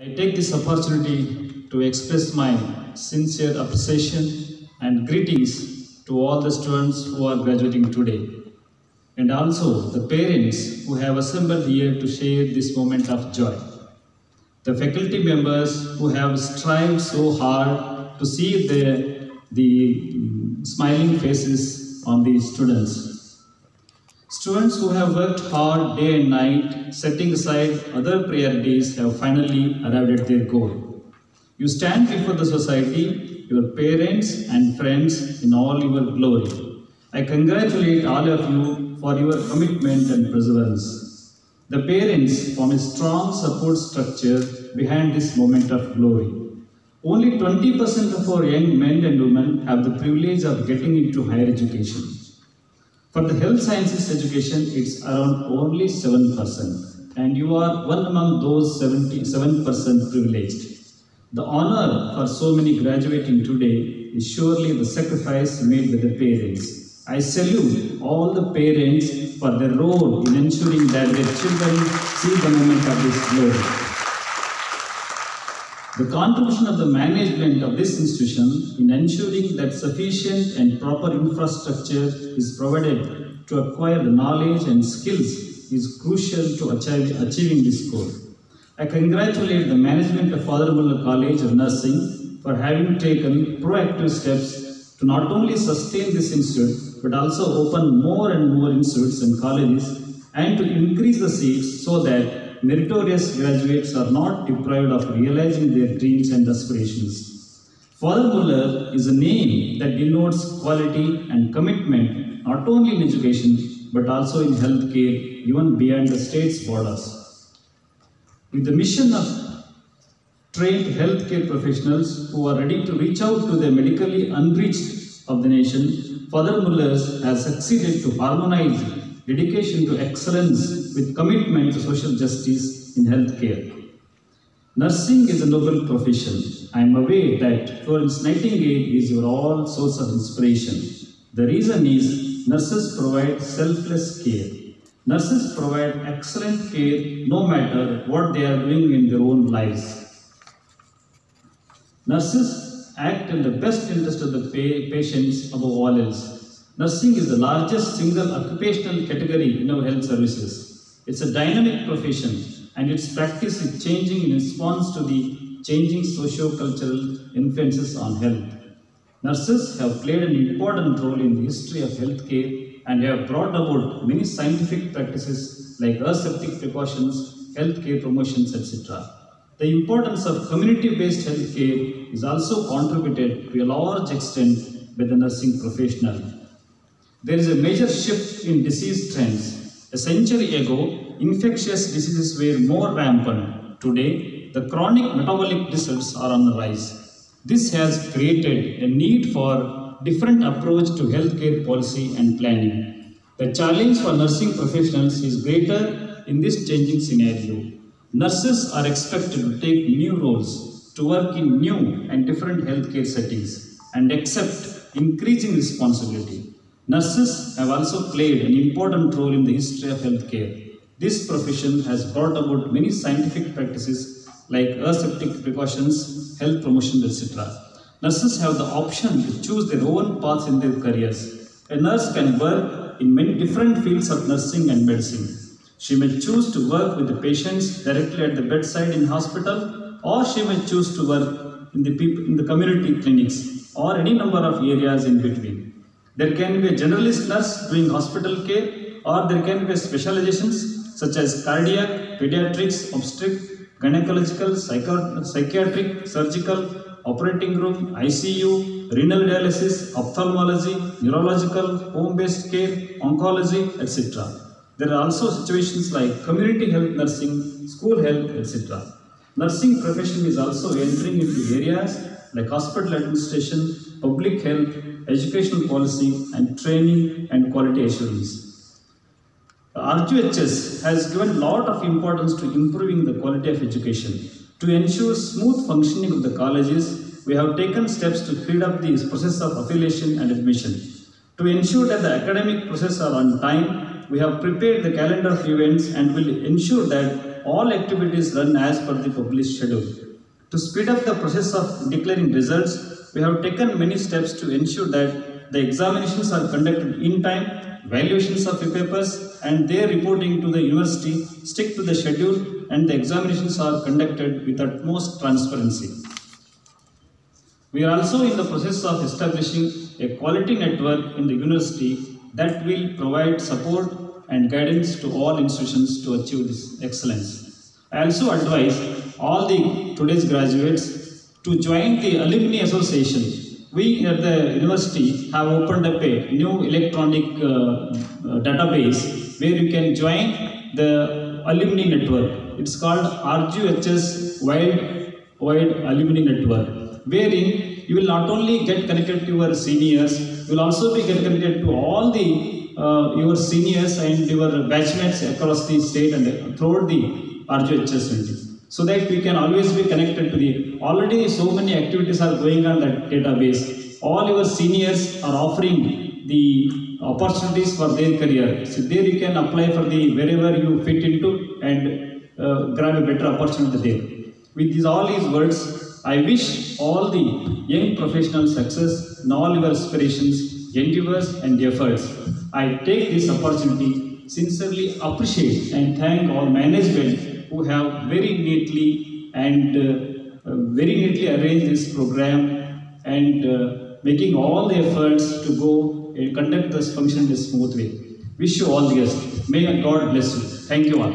I take this opportunity to express my sincere appreciation and greetings to all the students who are graduating today, and also the parents who have assembled here to share this moment of joy. The faculty members who have strived so hard to see the smiling faces on the students. Students who have worked hard day and night, setting aside other priorities, have finally arrived at their goal. You stand before the society, your parents and friends in all your glory. I congratulate all of you for your commitment and perseverance. The parents form a strong support structure behind this moment of glory. Only 20% of our young men and women have the privilege of getting into higher education. For the health sciences education, it's around only 7%, and you are one among those 77% privileged. The honor for so many graduating today is surely the sacrifice made by the parents. I salute all the parents for their role in ensuring that their children see the moment of this glory. The contribution of the management of this institution in ensuring that sufficient and proper infrastructure is provided to acquire the knowledge and skills is crucial to achieving this goal. I congratulate the management of Father Muller College of Nursing for having taken proactive steps to not only sustain this institute but also open more and more institutes and colleges and to increase the seats so that meritorious graduates are not deprived of realizing their dreams and aspirations. Father Muller is a name that denotes quality and commitment not only in education but also in healthcare even beyond the state's borders. With the mission of trained healthcare professionals who are ready to reach out to the medically unreached of the nation, Father Muller has succeeded to harmonize dedication to excellence with commitment to social justice in healthcare. Nursing is a noble profession. I am aware that Florence Nightingale is your all source of inspiration. The reason is nurses provide selfless care. Nurses provide excellent care no matter what they are doing in their own lives. Nurses act in the best interest of the patients above all else. Nursing is the largest single occupational category in our health services. It's a dynamic profession and its practice is changing in response to the changing socio-cultural influences on health. Nurses have played an important role in the history of healthcare and have brought about many scientific practices like aseptic precautions, healthcare promotions, etc. The importance of community-based healthcare is also contributed to a large extent by the nursing professional. There is a major shift in disease trends. A century ago, infectious diseases were more rampant. Today, the chronic metabolic disorders are on the rise. This has created a need for different approach to healthcare policy and planning. The challenge for nursing professionals is greater in this changing scenario. Nurses are expected to take new roles, to work in new and different healthcare settings, and accept increasing responsibility. Nurses have also played an important role in the history of healthcare. This profession has brought about many scientific practices like aseptic precautions, health promotion, etc. Nurses have the option to choose their own paths in their careers. A nurse can work in many different fields of nursing and medicine. She may choose to work with the patients directly at the bedside in hospital, or she may choose to work in the community clinics or any number of areas in between. There can be a generalist nurse doing hospital care, or there can be specializations such as cardiac, pediatrics, obstetric, gynecological, psychiatric, surgical, operating room, ICU, renal dialysis, ophthalmology, neurological, home-based care, oncology, etc. There are also situations like community health nursing, school health, etc. Nursing profession is also entering into areas like hospital administration, public health, educational policy, and training and quality assurance. RGHS has given a lot of importance to improving the quality of education. To ensure smooth functioning of the colleges, we have taken steps to speed up the process of affiliation and admission. To ensure that the academic process are on time, we have prepared the calendar of events and will ensure that all activities run as per the published schedule. To speed up the process of declaring results, we have taken many steps to ensure that the examinations are conducted in time, valuations of the papers and their reporting to the university stick to the schedule, and the examinations are conducted with utmost transparency. We are also in the process of establishing a quality network in the university that will provide support and guidance to all institutions to achieve this excellence. I also advise all the today's graduates to join the Alumni Association. We at the university have opened up a new electronic database where you can join the alumni network. It's called RGHS Wide Alumni Network, wherein you will not only get connected to your seniors, you will also be get connected to all the your seniors and your batchmates across the state and throughout the RGHS unit, so that we can always be connected to the, already so many activities are going on that database. All your seniors are offering the opportunities for their career. So there you can apply for the wherever you fit into and grab a better opportunity there. With all these words, I wish all the young professionals success in all your aspirations, endeavors and efforts. I take this opportunity, sincerely appreciate and thank all management who have very neatly arranged this program and making all the efforts to go and conduct this function in a smooth way. Wish you all the best. May God bless you. Thank you all.